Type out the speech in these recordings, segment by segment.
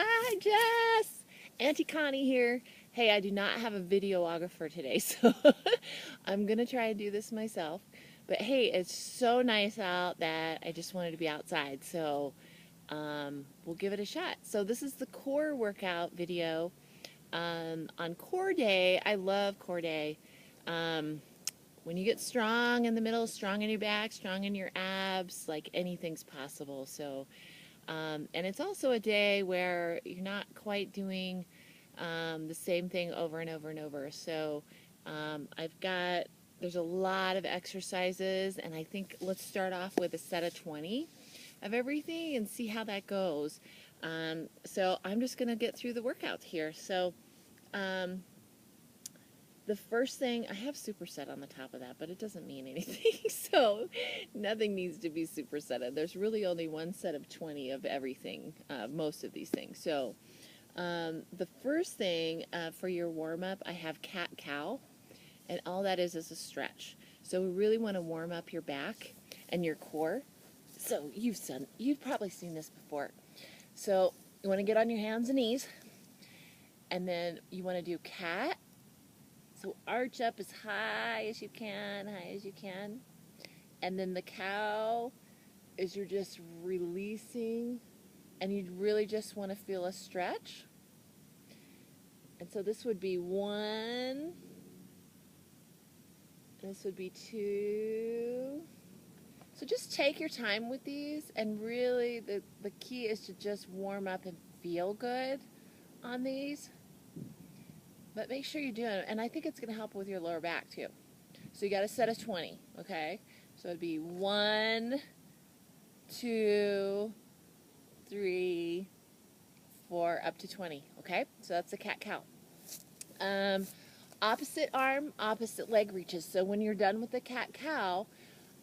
Hi, Jess! Auntie Connie here. Hey, I do not have a videographer today, so I'm going to try and do this myself. But hey, it's so nice out that I just wanted to be outside, so we'll give it a shot. So this is the core workout video. On core day, I love core day. When you get strong in the middle, strong in your back, strong in your abs, like anything's possible. So and it's also a day where you're not quite doing the same thing over and over and over. So there's a lot of exercises, and I think let's start off with a set of 20 of everything and see how that goes. So I'm just going to get through the workouts here. So um, the first thing, I have superset on the top of that, but it doesn't mean anything, so nothing needs to be supersetted. There's really only one set of 20 of everything, most of these things. So the first thing for your warm-up, I have CatCow, and all that is a stretch. So we really want to warm up your back and your core. So you've probably seen this before. So you want to get on your hands and knees, and then you want to do cat. So arch up as high as you can, And then the cow is you're just releasing, and you really just want to feel a stretch. And so this would be 1, this would be 2. So just take your time with these, and really the key is to just warm up and feel good on these. But make sure you do it, and I think it's going to help with your lower back too. So you got a set of 20, okay? So it'd be 1, 2, 3, 4, up to 20, okay? So that's the cat-cow. Opposite arm, opposite leg reaches. So when you're done with the cat-cow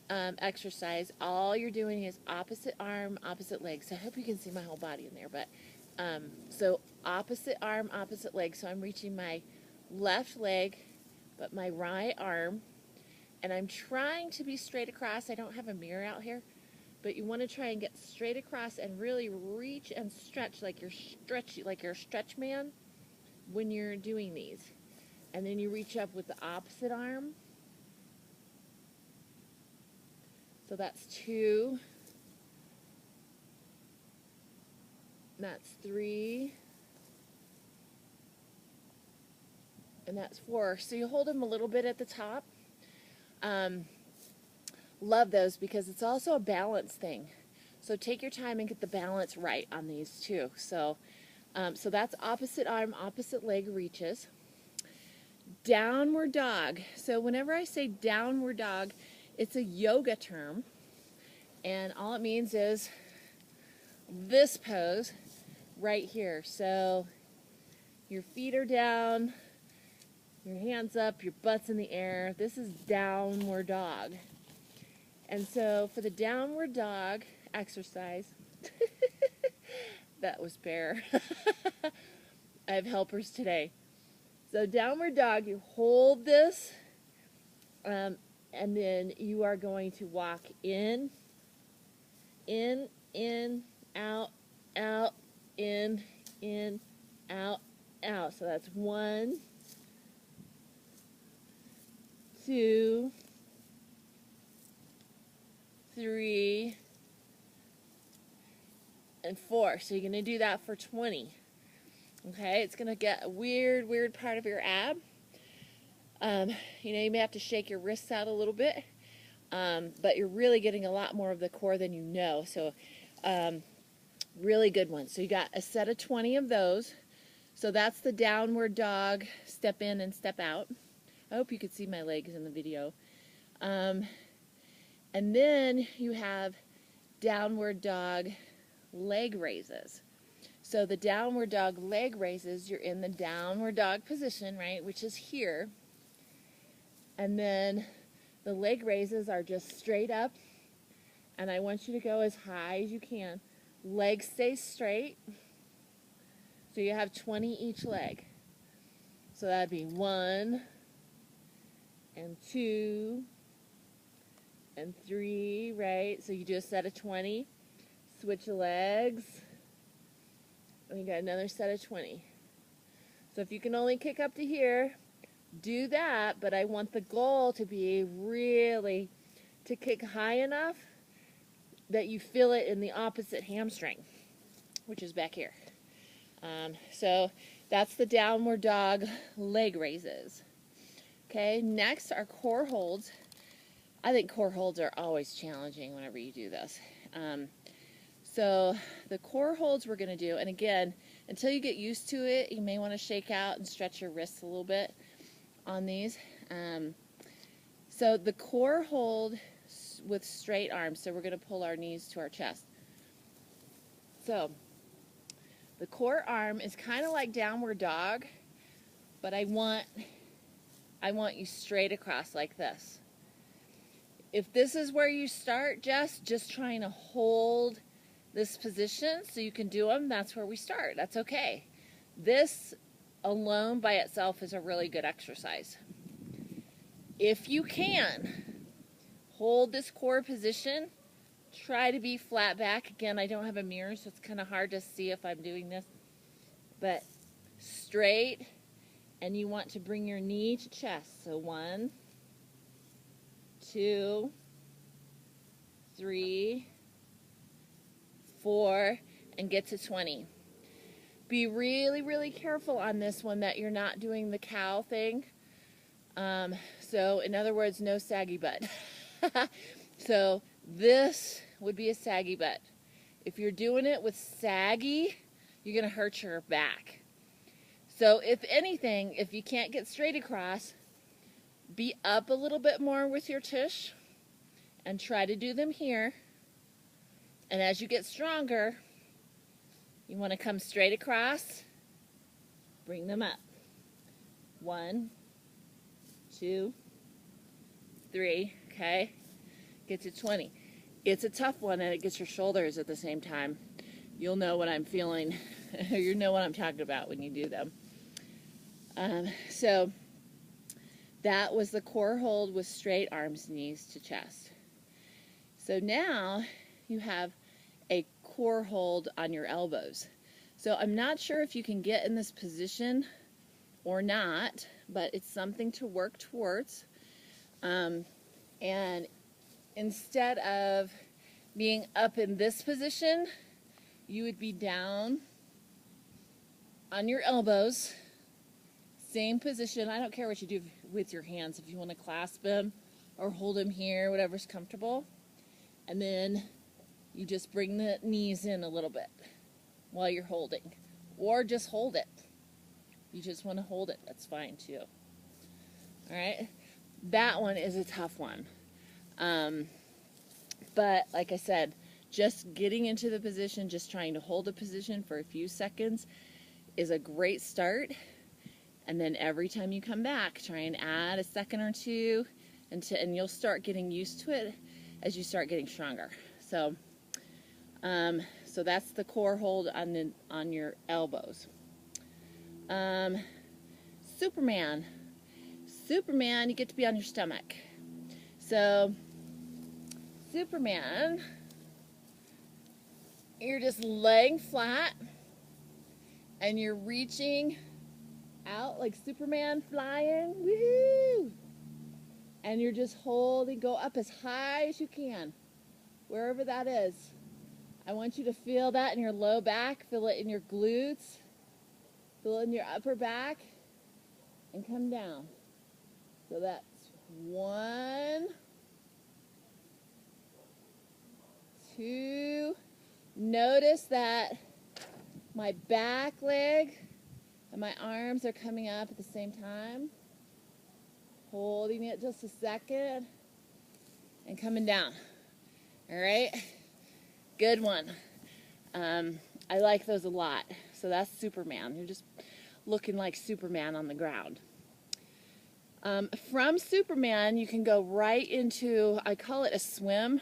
exercise, all you're doing is opposite arm, opposite leg. So I hope you can see my whole body in there, but so opposite arm, opposite leg. So I'm reaching my left leg, but my right arm, and I'm trying to be straight across. I don't have a mirror out here, but you want to try and get straight across and really reach and stretch like you're a stretch man when you're doing these. And then you reach up with the opposite arm. So that's 2. That's 3. And that's 4. So you hold them a little bit at the top. Love those because it's also a balance thing. So take your time and get the balance right on these too. So, so that's opposite arm, opposite leg reaches. Downward dog. So whenever I say downward dog, it's a yoga term. And all it means is this pose right here. So your feet are down, your hands up, your butt's in the air. This is downward dog. And so for the downward dog exercise, that was Bear. I have helpers today. So downward dog, you hold this, and then you are going to walk in, out, in, out. So that's 1, 2, 3, and 4. So you're going to do that for 20. Okay, it's going to get a weird part of your ab. You may have to shake your wrists out a little bit, but you're really getting a lot more of the core than you know. So really good one. So you got a set of 20 of those. So that's the downward dog, step in and step out. I hope you could see my legs in the video. And then you have downward dog leg raises. So the downward dog leg raises, you're in the downward dog position, right, which is here. And then the leg raises are just straight up, and I want you to go as high as you can. Legs stay straight. So you have 20 each leg. So that'd be 1 and 2 and 3, right? So you do a set of 20. Switch legs. And you got another set of 20. So if you can only kick up to here, do that, but I want the goal to be really to kick high enough that you feel it in the opposite hamstring, which is back here. So that's the downward dog leg raises. Okay, next are core holds. I think core holds are always challenging whenever you do this. So the core holds we're going to do, and again, until you get used to it, you may want to shake out and stretch your wrists a little bit on these. So the core hold with straight arms, so we're going to pull our knees to our chest. So the core arm is kind of like downward dog, but I want you straight across like this. If this is where you start, just trying to hold this position so you can do them, that's where we start. That's okay. This alone by itself is a really good exercise. If you can, hold this core position. Try to be flat back. Again, I don't have a mirror, so it's kind of hard to see if I'm doing this. But straight, and you want to bring your knee to chest. So 1, 2, 3, 4, and get to 20. Be really, really careful on this one that you're not doing the cow thing. So in other words, no saggy butt. So this would be a saggy butt. If you're doing it with saggy, you're going to hurt your back. So if anything, if you can't get straight across, be up a little bit more with your tush and try to do them here. And as you get stronger, you want to come straight across, bring them up. 1, 2, 3, okay? Get to 20. It's a tough one, and it gets your shoulders at the same time. You'll know what I'm feeling. You know what I'm talking about when you do them. So that was the core hold with straight arms, knees to chest. So now you have a core hold on your elbows. So I'm not sure if you can get in this position or not, but it's something to work towards. And instead of being up in this position, you would be down on your elbows, same position. I don't care what you do with your hands, if you want to clasp them or hold them here, whatever's comfortable. And then you just bring the knees in a little bit while you're holding, or just hold it. You just want to hold it, that's fine too. All right, that one is a tough one. But like I said, just getting into the position, just trying to hold a position for a few seconds is a great start. And then every time you come back, try and add a second or two, and you'll start getting used to it as you start getting stronger. So, so that's the core hold on your elbows. Superman. Superman, you get to be on your stomach. So, Superman, you're just laying flat and you're reaching out like Superman flying. Woo! And you're just holding, go up as high as you can, wherever that is. I want you to feel that in your low back, feel it in your glutes, feel it in your upper back, and come down. So that's 1, 2. Notice that my back leg and my arms are coming up at the same time. Holding it just a second and coming down. All right, good one. I like those a lot. So that's Superman. You're just looking like Superman on the ground. From Superman, you can go right into, I call it a swim,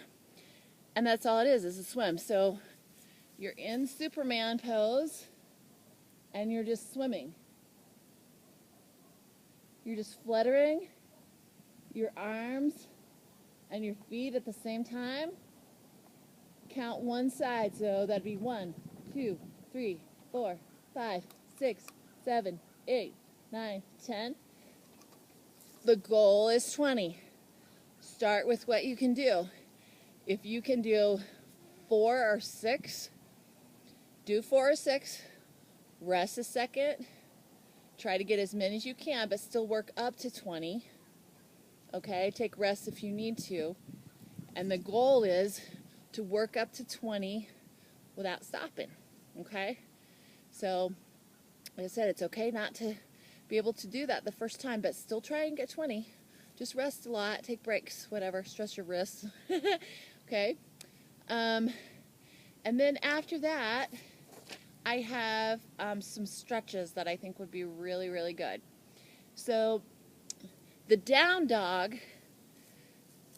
and that's all it is a swim. So you're in Superman pose, and you're just swimming. You're just fluttering your arms and your feet at the same time. Count one side, so that'd be 1, 2, 3, 4, 5, 6, 7, 8, 9, 10. The goal is 20. Start with what you can do. If you can do 4 or 6, do 4 or 6. Rest a second. Try to get as many as you can, but still work up to 20. Okay, take rest if you need to. And the goal is to work up to 20 without stopping. Okay? So, like I said, it's okay not to be able to do that the first time, but still try and get 20. Just rest a lot, take breaks, whatever, stress your wrists. Okay? And then after that, I have some stretches that I think would be really, really good. So the down dog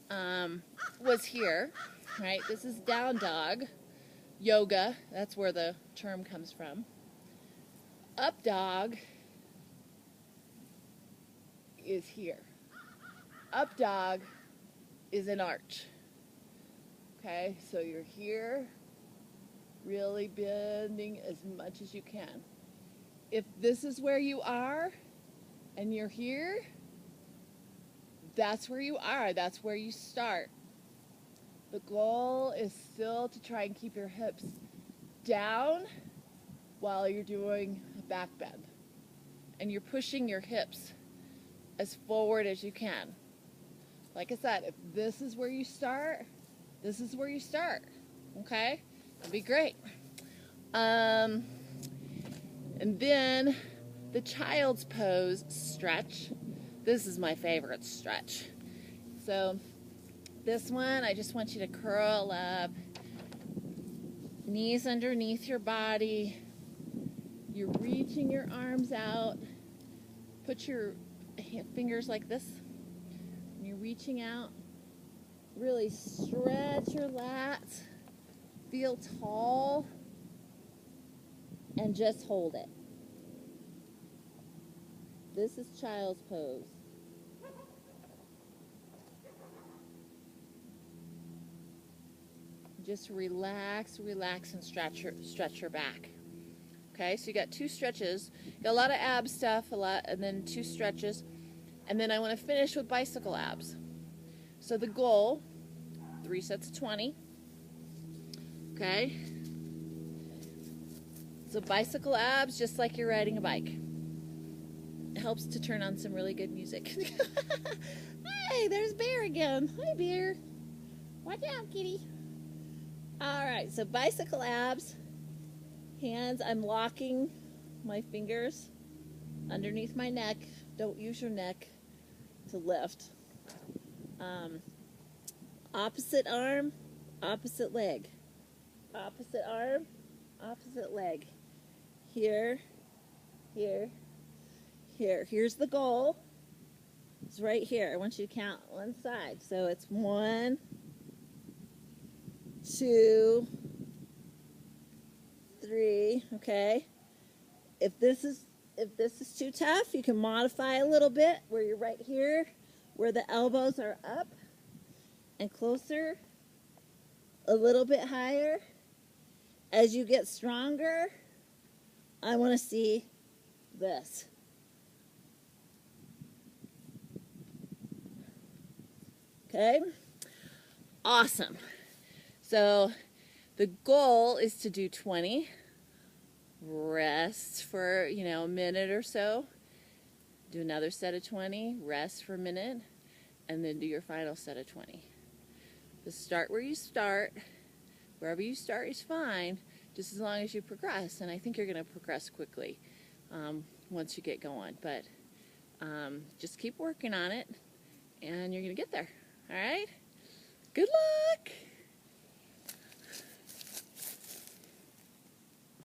was here, right? This is down dog yoga. That's where the term comes from. Up dog is here. Up dog is an arch. Okay, so you're here, really bending as much as you can. If this is where you are and you're here, that's where you are. That's where you start. The goal is still to try and keep your hips down while you're doing a back bend. And you're pushing your hips as forward as you can. Like I said, if this is where you start, this is where you start. Okay? It'll be great. And then the child's pose stretch. This is my favorite stretch. So this one, I just want you to curl up, knees underneath your body. You're reaching your arms out. Put your fingers like this. And you're reaching out. Really stretch your lats. Feel tall. And just hold it. This is child's pose. Just relax, relax, and stretch your back. Okay, so you got 2 stretches. You got a lot of ab stuff, and then 2 stretches. And then I want to finish with bicycle abs. So the goal, 3 sets of 20. Okay. So bicycle abs, just like you're riding a bike. It helps to turn on some really good music. Hey, there's Bear again. Hi, Bear. Watch out, kitty. All right, so bicycle abs. Hands, I'm locking my fingers underneath my neck. Don't use your neck to lift. Opposite arm, opposite leg. Opposite arm, opposite leg. Here, here, here. Here's the goal. It's right here. I want you to count one side. So it's 1, 2, 3. Okay. If this is too tough, you can modify a little bit where you're right here, where the elbows are up and closer, a little bit higher. As you get stronger, I want to see this. Okay? Awesome. So the goal is to do 20. Rest for, a minute or so. Do another set of 20. Rest for a minute. And then do your final set of 20. Just start where you start. Wherever you start is fine, just as long as you progress. And I think you're going to progress quickly once you get going. But just keep working on it, and you're going to get there. All right? Good luck!